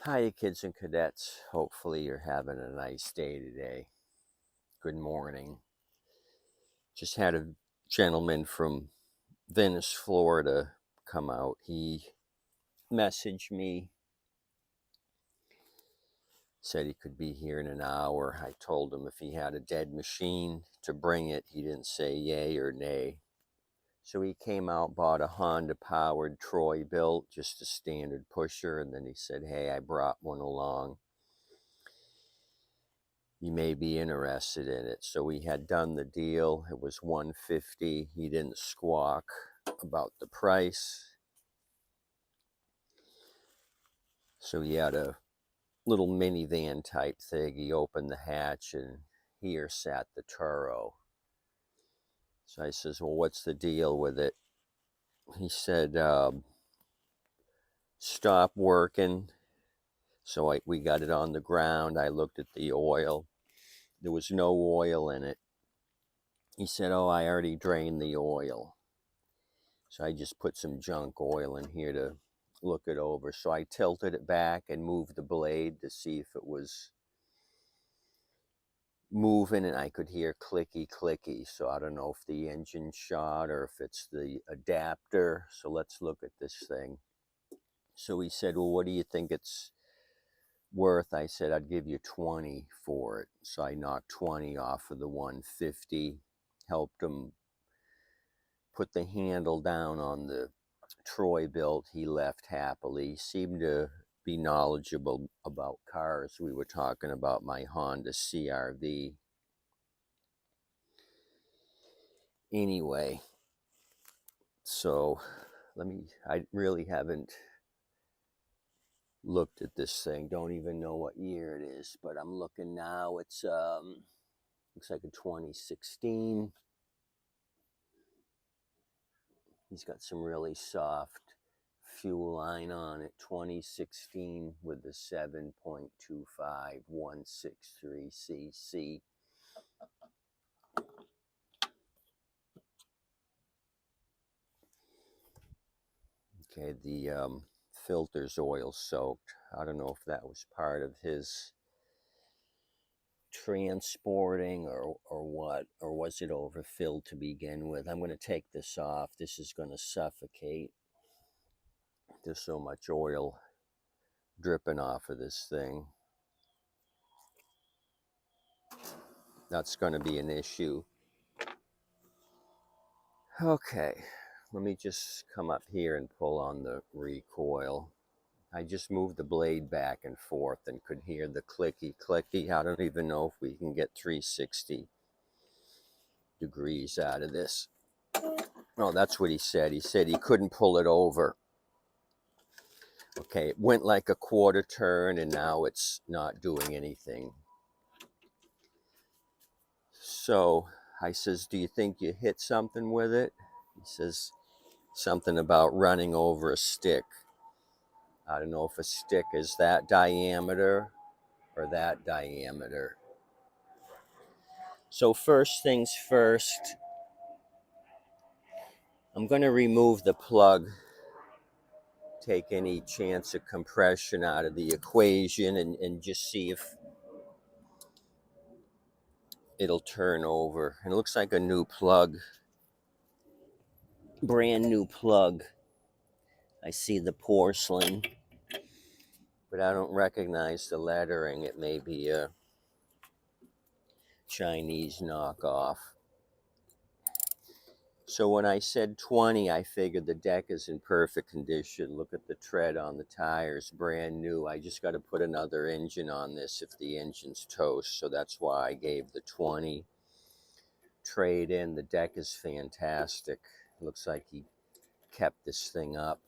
Hi, kids and cadets. Hopefully, you're having a nice day today. Good morning. Just had a gentleman from Venice, Florida come out. He messaged me, said he could be here in an hour. I told him if he had a dead machine to bring it. He didn't say yay or nay. So he came out, bought a Honda powered Troy built, just a standard pusher, and then he said, "Hey, I brought one along. You may be interested in it." So we had done the deal. It was 150. He didn't squawk about the price. So he had a little minivan type thing. He opened the hatch and here sat the Toro. So I says, "Well, what's the deal with it?" He said, "Stop working." So we got it on the ground. I looked at the oil. There was no oil in it. He said, "Oh, I already drained the oil." So I just put some junk oil in here to look it over. So I tilted it back and moved the blade to see if it was moving, and I could hear clicky clicky. So I don't know if the engine shot or if it's the adapter. So let's look at this thing. So he said, "Well, what do you think it's worth?" I said, "I'd give you 20 for it." So I knocked 20 off of the 150, helped him put the handle down on the Troy built. He left happily. He seemed to be knowledgeable about cars. We were talking about my Honda CRV. Anyway, so I really haven't looked at this thing. Don't even know what year it is, but I'm looking now. It's looks like a 2016. He's got some really soft fuel line on it. 2016 with the 7.25 163 cc. Okay, the filter's oil soaked. I don't know if that was part of his transporting or what, or was it overfilled to begin with. I'm going to take this off. This is going to suffocate. There's so much oil dripping off of this thing. That's going to be an issue. Okay, let me just come up here and pull on the recoil. I just moved the blade back and forth and could hear the clicky clicky. I don't even know if we can get 360 degrees out of this. Oh, that's what he said. He said he couldn't pull it over. Okay, it went like a quarter turn and now it's not doing anything. So I says, "Do you think you hit something with it?" He says something about running over a stick. I don't know if a stick is that diameter or that diameter. So first things first, I'm going to remove the plug, take any chance of compression out of the equation, and just see if it'll turn over. And it looks like a new plug, brand new plug. I see the porcelain, but I don't recognize the lettering. It may be a Chinese knockoff. So when I said 20, I figured the deck is in perfect condition. Look at the tread on the tires, brand new. I just got to put another engine on this if the engine's toast. So that's why I gave the 20 trade in. The deck is fantastic. Looks like he kept this thing up.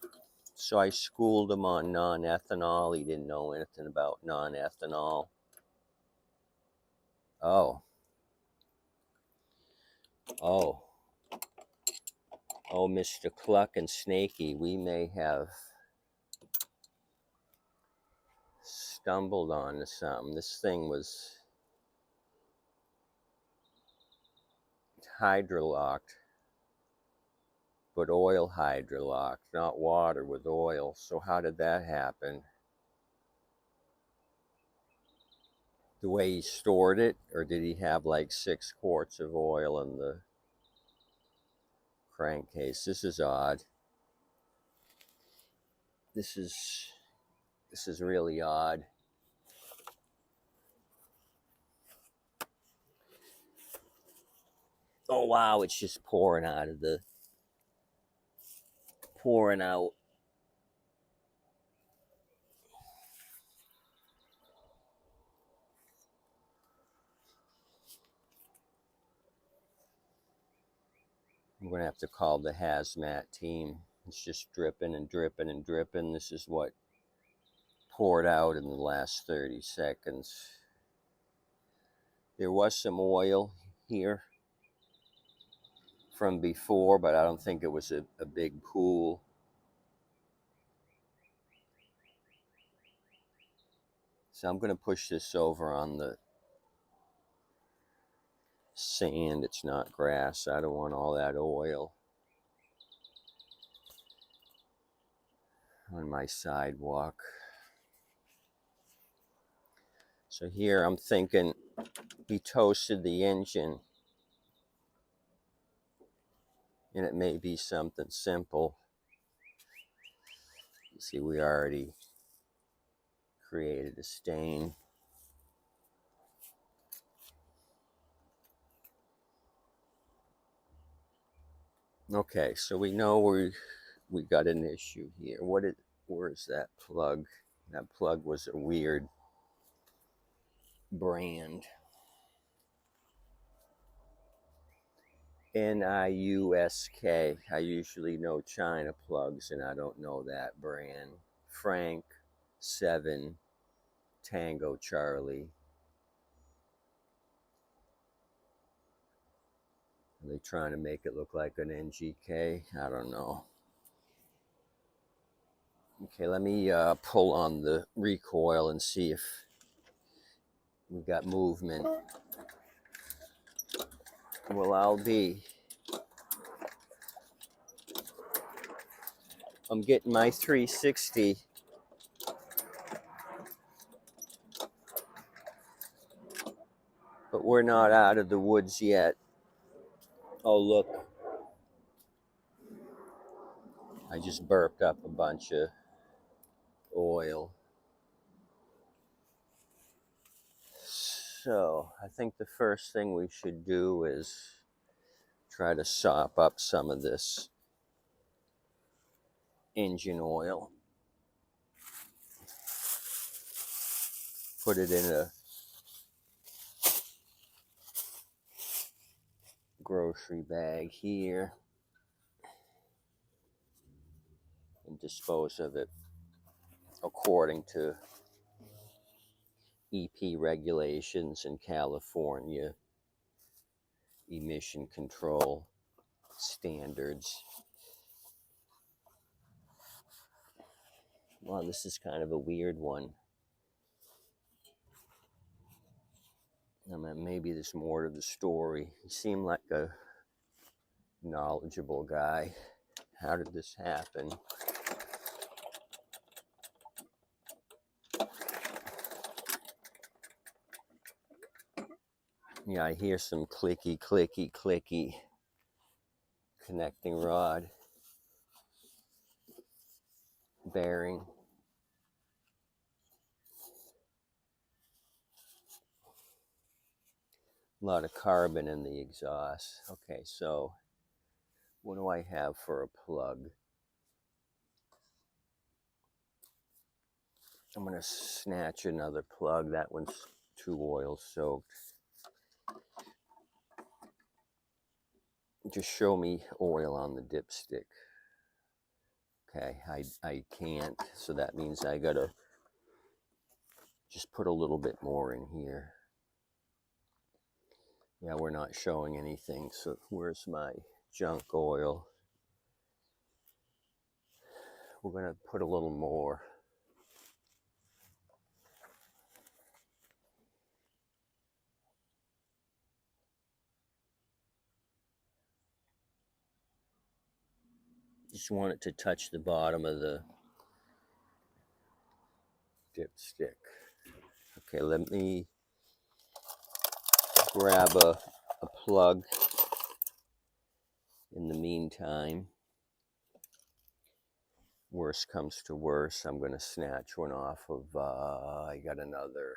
So I schooled him on non-ethanol. He didn't know anything about non-ethanol. Oh, oh, oh, Mr. Cluck and Snaky, we may have stumbled onto something. This thing was hydrolocked, but oil hydrolocked, not water with oil. So how did that happen? the way he stored it, or did he have like 6 quarts of oil in the crankcase? This is odd. This is really odd. Oh wow, it's just pouring out. I'm gonna have to call the hazmat team. It's just dripping and dripping and dripping. This is what poured out in the last 30 seconds. There was some oil here from before, but I don't think it was a big pool. So I'm gonna push this over on the sand. It's not grass. I don't want all that oil on my sidewalk. So here I'm thinking he toasted the engine, and it may be something simple. You see, we already created a stain. Okay, so we know we got an issue here. Where's that plug? That plug was a weird brand. NIUSK. I usually know China plugs, and I don't know that brand. Frank 7 Tango Charlie. Are they trying to make it look like an NGK? I don't know. Okay, let me pull on the recoil and see if we got movement. Well, I'm getting my 360. But we're not out of the woods yet. Oh, look. I just burped up a bunch of oil. So I think the first thing we should do is try to sop up some of this engine oil. Put it in a grocery bag here and dispose of it according to EP regulations in California, emission control standards. Well, this is kind of a weird one. I mean, maybe there's more to the story. He seemed like a knowledgeable guy. How did this happen? Yeah, I hear some clicky, clicky, clicky connecting rod bearing. A lot of carbon in the exhaust. Okay, so what do I have for a plug? I'm going to snatch another plug. That one's too oil soaked. Just show me oil on the dipstick. Okay, I can't, so that means I gotta just put a little bit more in here. Yeah, we're not showing anything, so where's my junk oil? We're gonna put a little more. Just want it to touch the bottom of the dipstick. Okay, let me grab a plug in the meantime. Worst comes to worst, I'm going to snatch one off of, I got another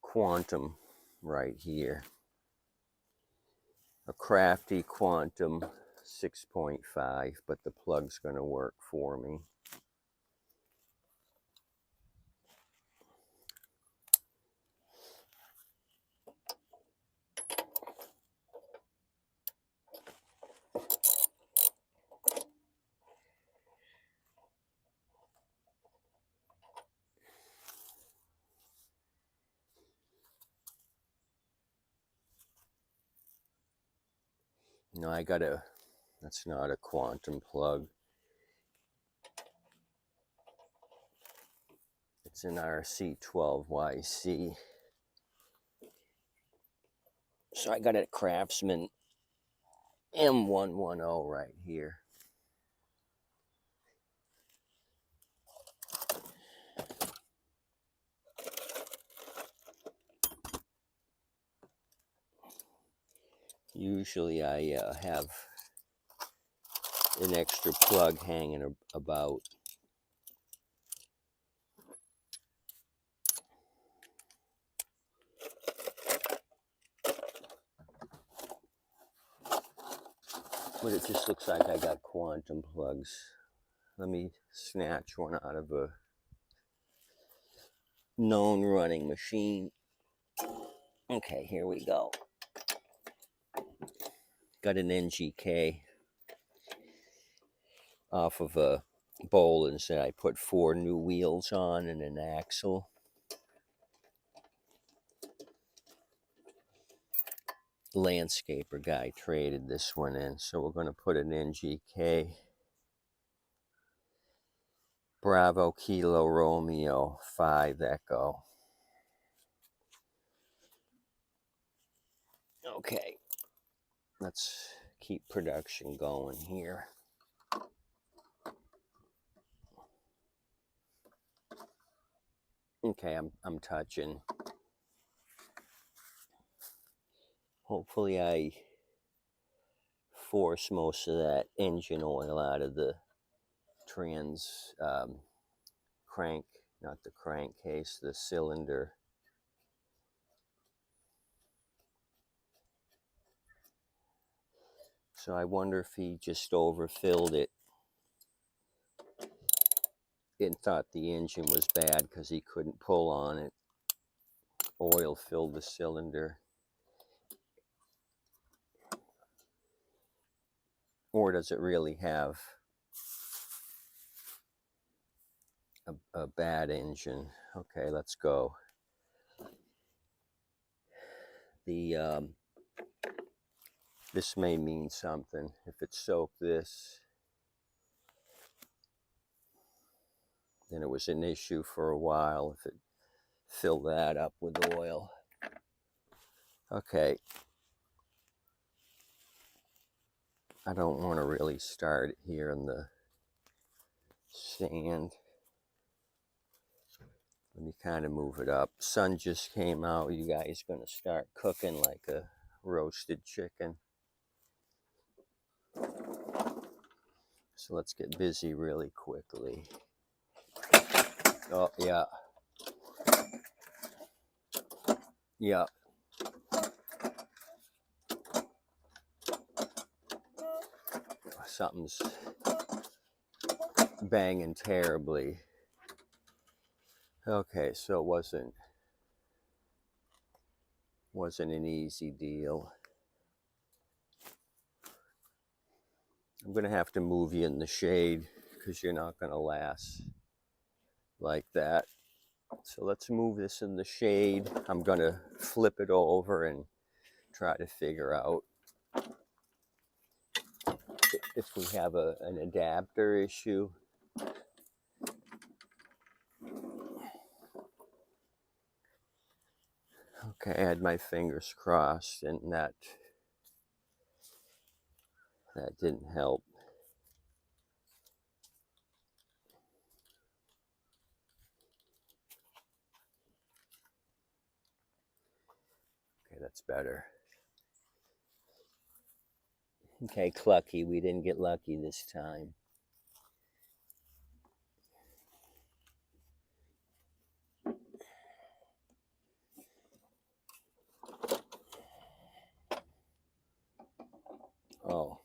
Quantum right here. A crafty Quantum 6.5, but the plug's going to work for me. No, that's not a Quantum plug. It's an RC12YC. So I got a Craftsman M110 right here. Usually I have an extra plug hanging about. But it just looks like I got Quantum plugs. Let me snatch one out of a known running machine. Okay, here we go. Got an NGK off of a Boland's that I put 4 new wheels on and an axle. Landscaper guy traded this one in, so we're going to put an NGK Bravo Kilo Romeo 5 Echo. Okay, let's keep production going here. Okay, I'm touching. Hopefully I force most of that engine oil out of the crank, not the crankcase, the cylinder. So I wonder if he just overfilled it and thought the engine was bad because he couldn't pull on it. Oil filled the cylinder. Or does it really have a bad engine? Okay, let's go. This may mean something. If it soaked this, then it was an issue for a while. If it filled that up with oil. Okay. I don't want to really start here in the sand. Let me kind of move it up. Sun just came out. You guys going to start cooking like a roasted chicken. So let's get busy really quickly. Oh, yeah. Yeah. Something's banging terribly. Okay, so it wasn't an easy deal. I'm going to have to move you in the shade because you're not going to last like that. So let's move this in the shade. I'm going to flip it over and try to figure out if we have an adapter issue. Okay, I had my fingers crossed and that didn't help. That's better. Okay, clucky. We didn't get lucky this time. Oh.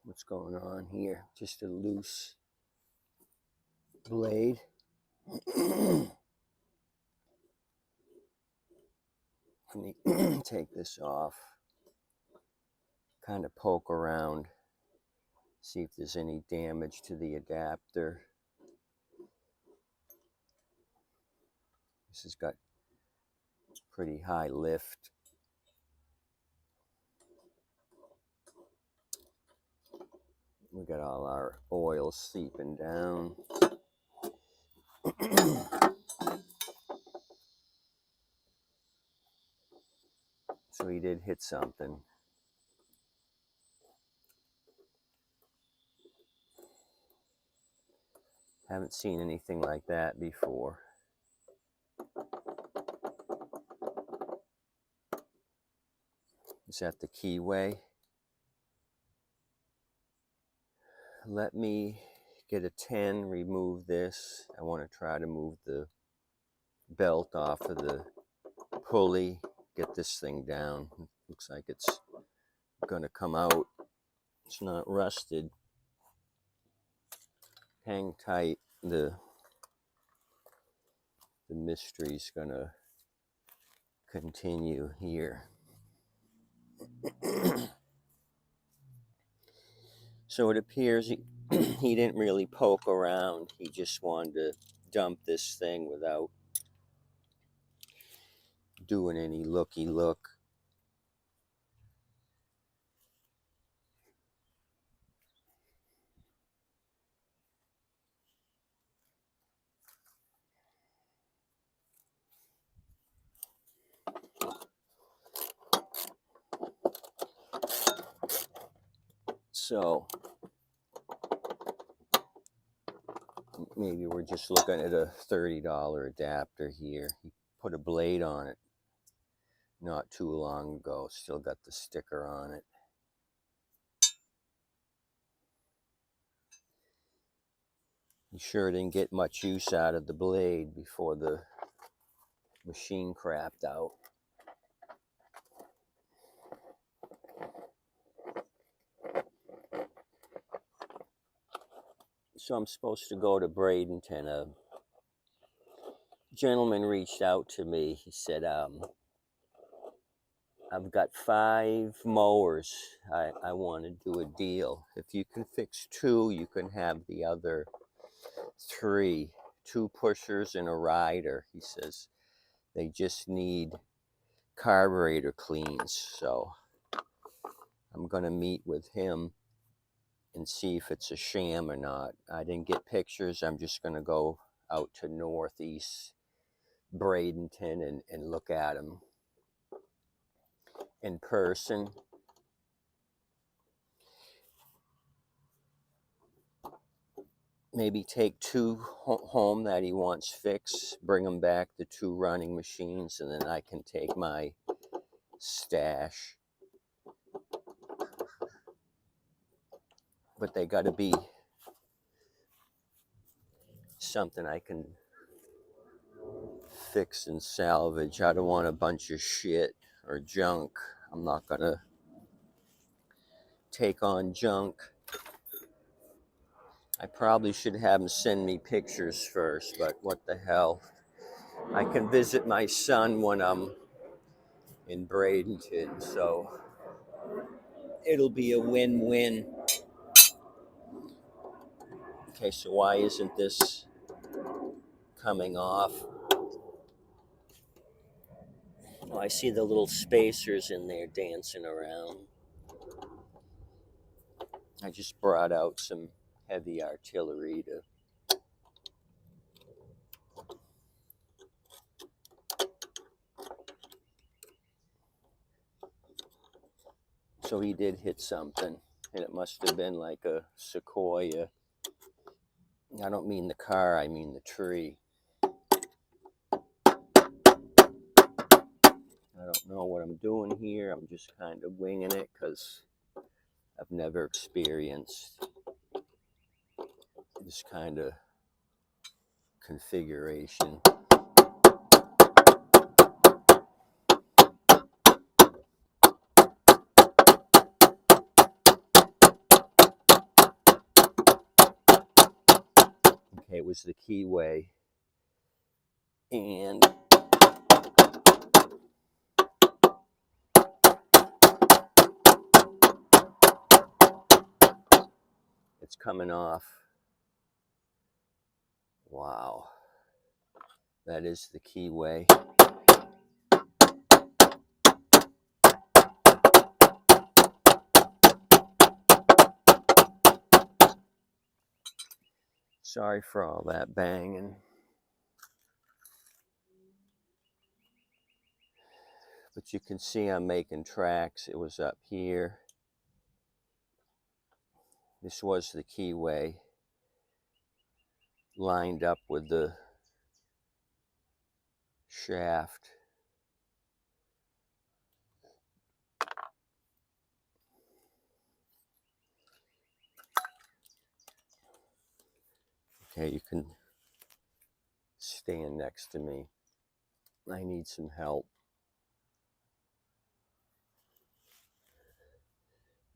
What's going on here? Just a loose blade. Let me take this off. Kind of poke around. See if there's any damage to the adapter. This has got pretty high lift. We got all our oil seeping down. So he did hit something. Haven't seen anything like that before. Is that the keyway? Let me get a 10, remove this. I want to try to move the belt off of the pulley, get this thing down. Looks like it's going to come out. It's not rusted. Hang tight. The mystery's going to continue here. So it appears he didn't really poke around. He just wanted to dump this thing without doing any looky-look. So maybe we're just looking at a $30 adapter here. He put a blade on it not too long ago. Still got the sticker on it. He sure didn't get much use out of the blade before the machine crapped out. So I'm supposed to go to Bradenton. A gentleman reached out to me. He said, I've got 5 mowers. I want to do a deal. If you can fix 2, you can have the other 3. 2 pushers and a rider. He says they just need carburetor cleans. So I'm going to meet with him and see if it's a sham or not. I didn't get pictures. I'm just going to go out to northeast Bradenton and look at them in person. Maybe take 2 home that he wants fixed, bring them back, the 2 running machines, and then I can take my stash. But they got to be something I can fix and salvage. I don't want a bunch of shit or junk. I'm not going to take on junk. I probably should have him send me pictures first, but what the hell. I can visit my son when I'm in Bradenton, so it'll be a win-win. Okay, so why isn't this coming off? Oh, I see the little spacers in there dancing around. I just brought out some heavy artillery to So he did hit something, and it must have been like a sequoia. I don't mean the car, I mean the tree. I don't know what I'm doing here. I'm just kind of winging it because I've never experienced this kind of configuration. Okay, it was the keyway, and it's coming off. Wow, that is the keyway. Sorry for all that banging. But you can see I'm making tracks. It was up here. This was the keyway, lined up with the shaft. Okay, you can stand next to me. I need some help.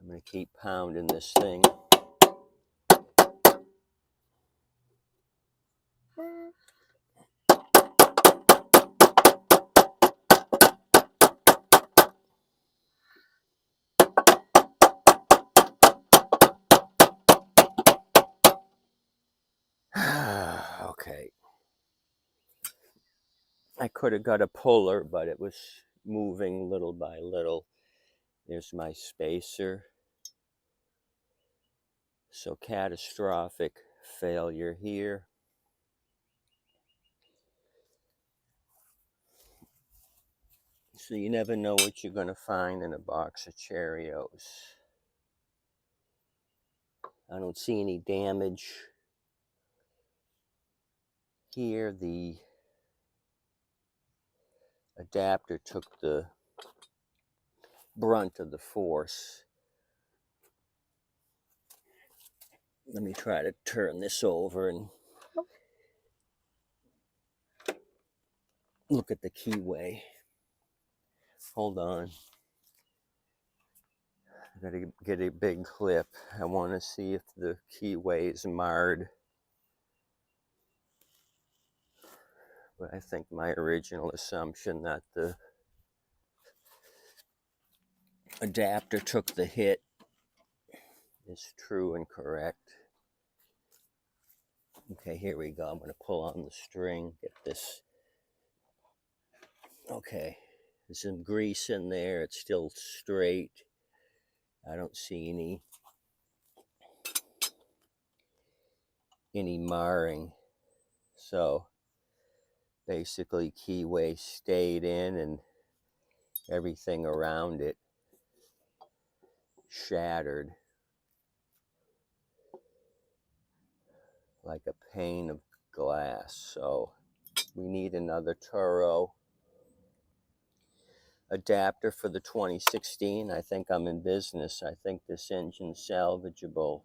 I'm going to keep pounding this thing. Okay. I could have got a puller, but it was moving little by little. There's my spacer. So catastrophic failure here. So you never know what you're going to find in a box of Cheerios. I don't see any damage here. The adapter took the brunt of the force. Let me try to turn this over and look at the keyway. Hold on. I gotta get a big clip. I want to see if the keyway is marred. But I think my original assumption that the adapter took the hit is true and correct. Okay, here we go. I'm going to pull on the string, get this. Okay, there's some grease in there. It's still straight. I don't see any marring. So basically keyway stayed in and everything around it shattered like a pane of glass. So we need another Toro adapter for the 2016. I think I'm in business. I think this engine's salvageable.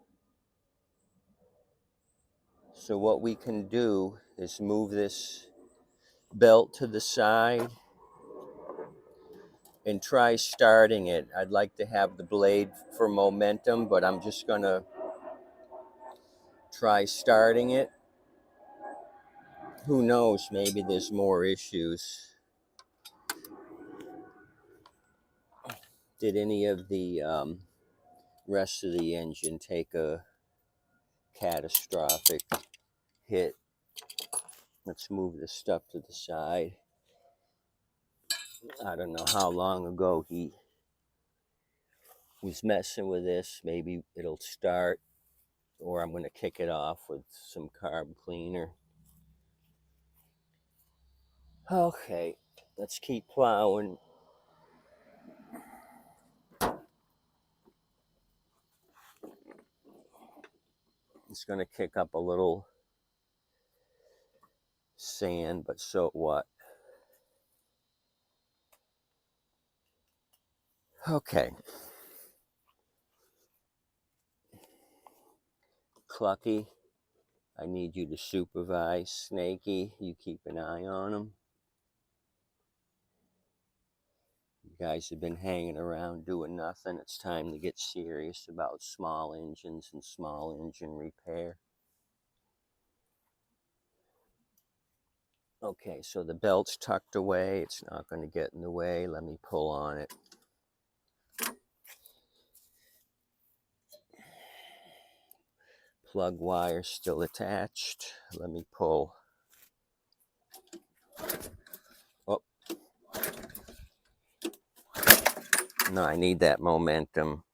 So what we can do is move this belt to the side and try starting it. I'd like to have the blade for momentum, but I'm just gonna try starting it. Who knows, maybe there's more issues. Did any of the rest of the engine take a catastrophic hit? Let's move this stuff to the side. I don't know how long ago he was messing with this. Maybe it'll start, or I'm going to kick it off with some carb cleaner. Okay, let's keep plowing. It's going to kick up a little sand, but so what? Okay. Clucky, I need you to supervise. Snaky, you keep an eye on him. You guys have been hanging around doing nothing. It's time to get serious about small engines and small engine repair. Okay, so the belt's tucked away. It's not going to get in the way. Let me pull on it. Plug wire still attached. Let me pull. Oh, no, I need that momentum.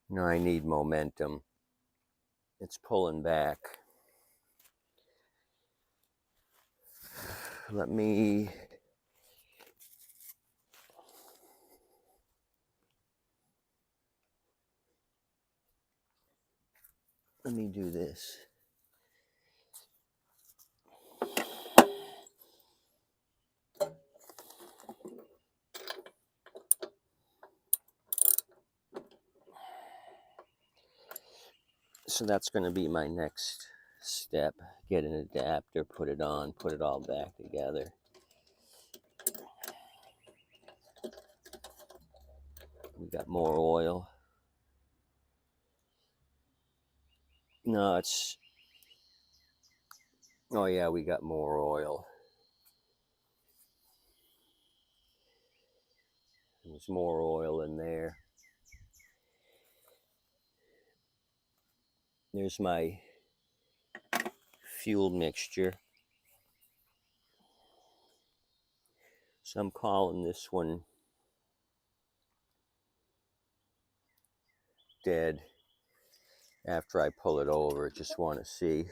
No, I need momentum. It's pulling back. Let me do this. So that's going to be my next step. Get an adapter, put it on, put it all back together. We got more oil. No, it's... Oh yeah, we got more oil. There's more oil in there. There's my fuel mixture. So I'm calling this one dead after I pull it over. Just want to see.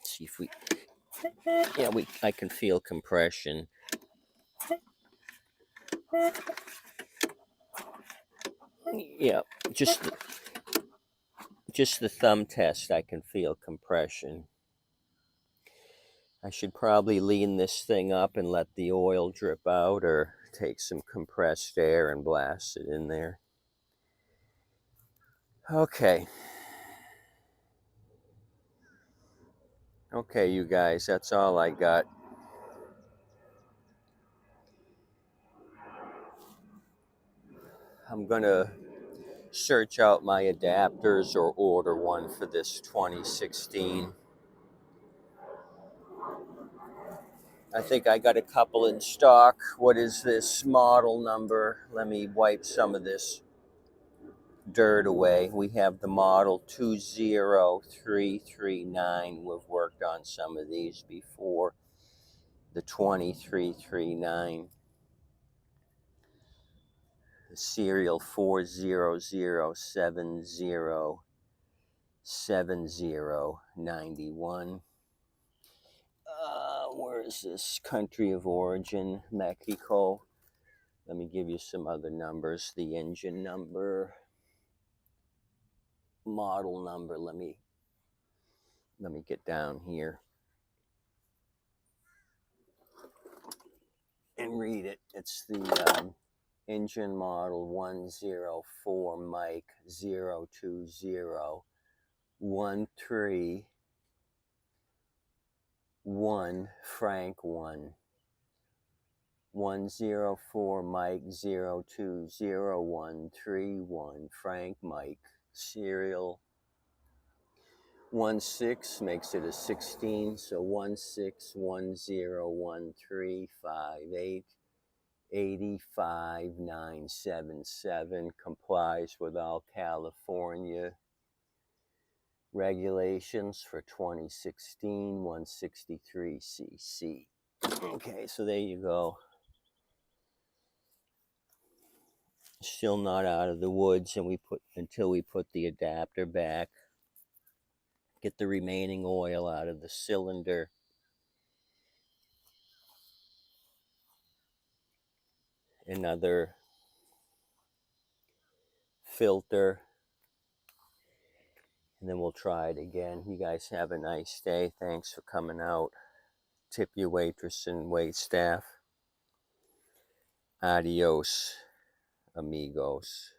See if we... Yeah, I can feel compression. Yeah, just the thumb test, I can feel compression. I should probably lean this thing up and let the oil drip out, or take some compressed air and blast it in there. Okay. Okay, you guys, that's all I got. I'm gonna search out my adapters or order one for this 2016. I think I got a couple in stock. What is this model number? Let me wipe some of this dirt away. We have the model 20339. We've worked on some of these before. The 2339. The serial 400707091. Where is this? Country of origin, Mexico. Let me give you some other numbers. The engine number, model number. Let me get down here and read it. It's the engine model 104 Mike 02013 Frank 1. 104 Mike 02013 Frank Mike. Serial 16 makes it a 16, so 1610135885977 complies with all California regulations for 2016, 163 cc. Okay, so there you go. Still not out of the woods, and until we put the adapter back, get the remaining oil out of the cylinder. Another filter, and then we'll try it again. You guys have a nice day. Thanks for coming out. Tip your waitress and wait staff. Adios, amigos.